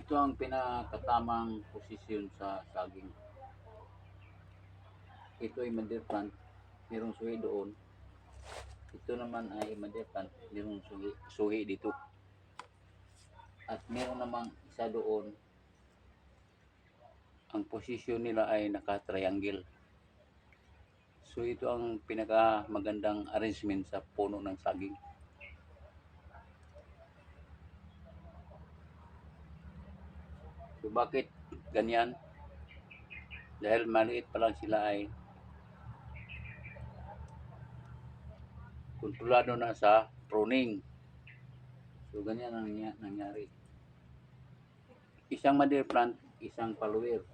Ito ang pinakatamang posisyon sa saging. Ito ay mother plant, mayroong suhi doon. Ito naman ay mother plant, mayroong suhi dito. At meron namang isa doon, ang posisyon nila ay naka-triangle. So ito ang pinaka magandang arrangement sa puno ng saging. So bakit ganyan? Dahil maliit pa lang sila ay kontrolado na sa pruning. So ganyan ang nangyari. Isang mother plant, isang follower.